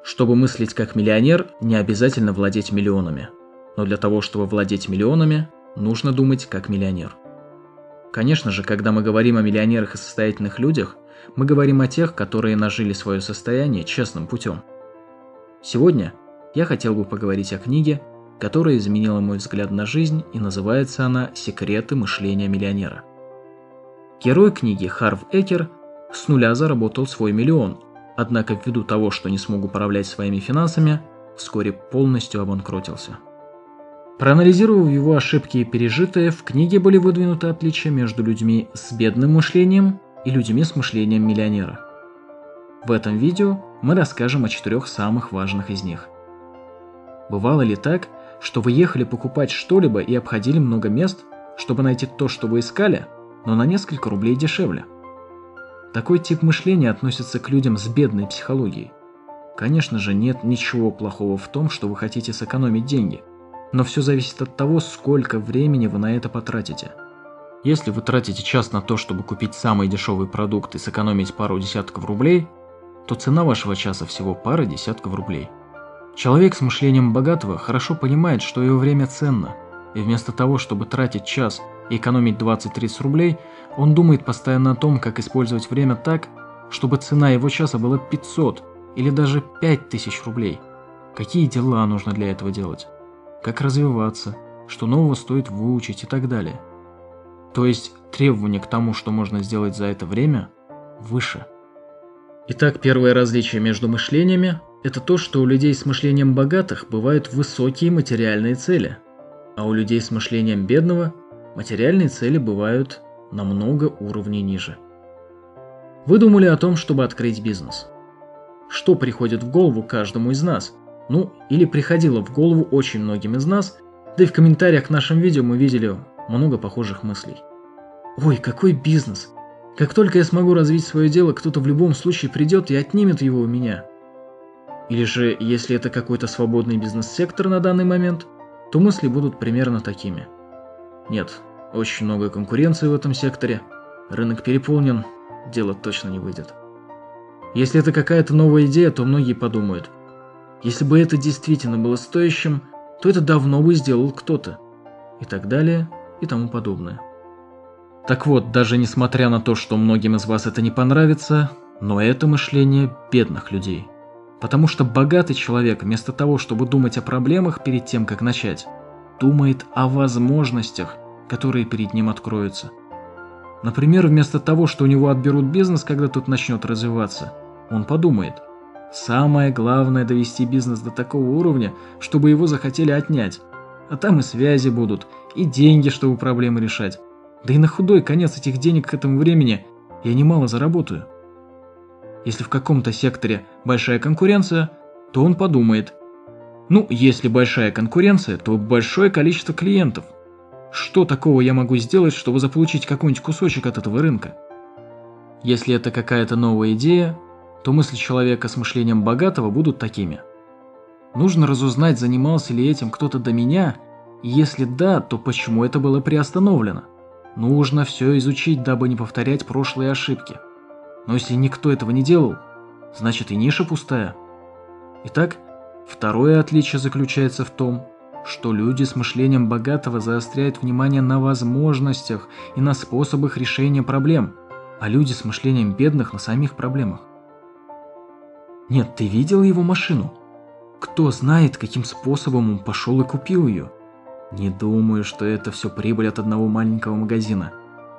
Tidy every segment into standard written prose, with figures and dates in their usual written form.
Чтобы мыслить как миллионер, не обязательно владеть миллионами. Но для того, чтобы владеть миллионами, нужно думать как миллионер. Конечно же, когда мы говорим о миллионерах и состоятельных людях, мы говорим о тех, которые нажили свое состояние честным путем. Сегодня я хотел бы поговорить о книге, которая изменила мой взгляд на жизнь, и называется она «Секреты мышления миллионера». Герой книги Харв Экер с нуля заработал свой миллион, однако ввиду того, что не смог управлять своими финансами, вскоре полностью обанкротился. Проанализировав его ошибки и пережитые, в книге были выдвинуты отличия между людьми с бедным мышлением и людьми с мышлением миллионера. В этом видео мы расскажем о 4 самых важных из них. Бывало ли так, что вы ехали покупать что-либо и обходили много мест, чтобы найти то, что вы искали, но на несколько рублей дешевле? Такой тип мышления относится к людям с бедной психологией. Конечно же, нет ничего плохого в том, что вы хотите сэкономить деньги, но все зависит от того, сколько времени вы на это потратите. Если вы тратите час на то, чтобы купить самый дешевый продукт и сэкономить пару десятков рублей, то цена вашего часа всего пара десятков рублей. Человек с мышлением богатого хорошо понимает, что его время ценно, и вместо того, чтобы тратить час и экономить 20-30 рублей, он думает постоянно о том, как использовать время так, чтобы цена его часа была 500 или даже 5000 рублей. Какие дела нужно для этого делать? Как развиваться? Что нового стоит выучить и так далее. То есть требования к тому, что можно сделать за это время, выше. Итак, первое различие между мышлениями – это то, что у людей с мышлением богатых бывают высокие материальные цели, а у людей с мышлением бедного материальные цели бывают намного уровней ниже. Вы думали о том, чтобы открыть бизнес. Что приходит в голову каждому из нас? Или приходило в голову очень многим из нас, да и в комментариях к нашим видео мы видели много похожих мыслей. Ой, какой бизнес! Как только я смогу развить свое дело, кто-то в любом случае придет и отнимет его у меня. Или же, если это какой-то свободный бизнес-сектор на данный момент, то мысли будут примерно такими. Нет, очень много конкуренции в этом секторе, рынок переполнен, дело точно не выйдет. Если это какая-то новая идея, то многие подумают, если бы это действительно было стоящим, то это давно бы сделал кто-то. И так далее, и тому подобное. Так вот, даже несмотря на то, что многим из вас это не понравится, но это мышление бедных людей. Потому что богатый человек вместо того, чтобы думать о проблемах перед тем, как начать, думает о возможностях, которые перед ним откроются. Например, вместо того, что у него отберут бизнес, когда тот начнет развиваться, он подумает: самое главное довести бизнес до такого уровня, чтобы его захотели отнять. А там и связи будут, и деньги, чтобы проблемы решать. Да и на худой конец этих денег к этому времени я немало заработаю. Если в каком-то секторе большая конкуренция, то он подумает: если большая конкуренция, то большое количество клиентов. Что такого я могу сделать, чтобы заполучить какой-нибудь кусочек от этого рынка? Если это какая-то новая идея, то мысли человека с мышлением богатого будут такими: нужно разузнать, занимался ли этим кто-то до меня, и если да, то почему это было приостановлено. Нужно все изучить, дабы не повторять прошлые ошибки. Но если никто этого не делал, значит и ниша пустая. Итак, второе отличие заключается в том, что люди с мышлением богатого заостряют внимание на возможностях и на способах решения проблем, а люди с мышлением бедных на самих проблемах. Нет, ты видел его машину? Кто знает, каким способом он пошел и купил ее? Не думаю, что это все прибыль от одного маленького магазина.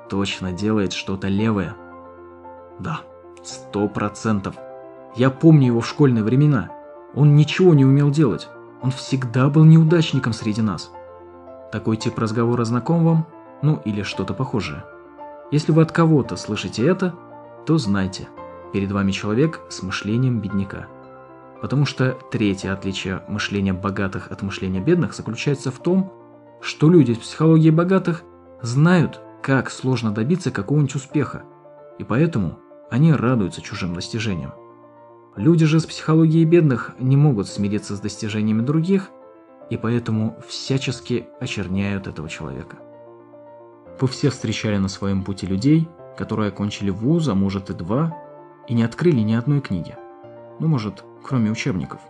Точно делает что-то левое. Да, 100%. Я помню его в школьные времена. Он ничего не умел делать. Он всегда был неудачником среди нас. Такой тип разговора знаком вам? Или что-то похожее. Если вы от кого-то слышите это, то знайте, перед вами человек с мышлением бедняка. Потому что третье отличие мышления богатых от мышления бедных заключается в том, что люди с психологией богатых знают, как сложно добиться какого-нибудь успеха, и поэтому они радуются чужим достижениям. Люди же с психологией бедных не могут смириться с достижениями других, и поэтому всячески очерняют этого человека. Вы все встречали на своем пути людей, которые окончили вуз, а может и 2, и не открыли ни одной книги. Ну, может, кроме учебников.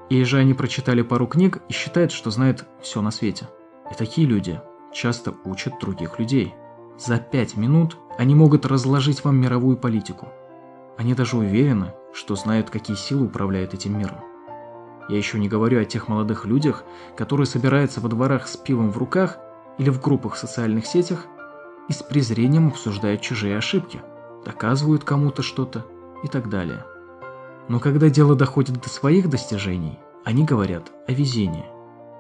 Или же они прочитали пару книг и считают, что знают все на свете. И такие люди часто учат других людей. За 5 минут они могут разложить вам мировую политику. Они даже уверены, что знают, какие силы управляют этим миром. Я еще не говорю о тех молодых людях, которые собираются во дворах с пивом в руках или в группах в социальных сетях и с презрением обсуждают чужие ошибки, доказывают кому-то что-то и так далее. Но когда дело доходит до своих достижений, они говорят о везении.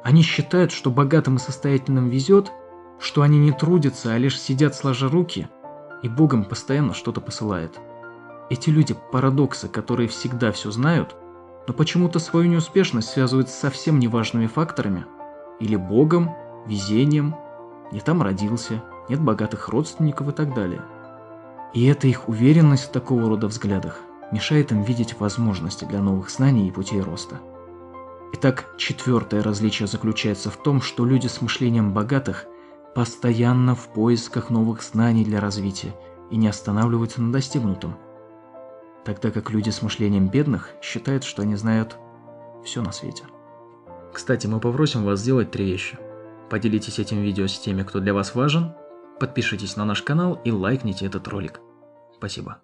Они считают, что богатым и состоятельным везет, что они не трудятся, а лишь сидят сложа руки, и Бог им постоянно что-то посылает. Эти люди – парадоксы, которые всегда все знают, но почему-то свою неуспешность связывают с совсем неважными факторами. Или Богом, везением, не там родился, нет богатых родственников и так далее. И эта их уверенность в такого рода взглядах мешает им видеть возможности для новых знаний и путей роста. Итак, 4-е различие заключается в том, что люди с мышлением богатых постоянно в поисках новых знаний для развития и не останавливаются на достигнутом, тогда как люди с мышлением бедных считают, что они знают все на свете. Кстати, мы попросим вас сделать 3 вещи. Поделитесь этим видео с теми, кто для вас важен, подпишитесь на наш канал и лайкните этот ролик. Спасибо.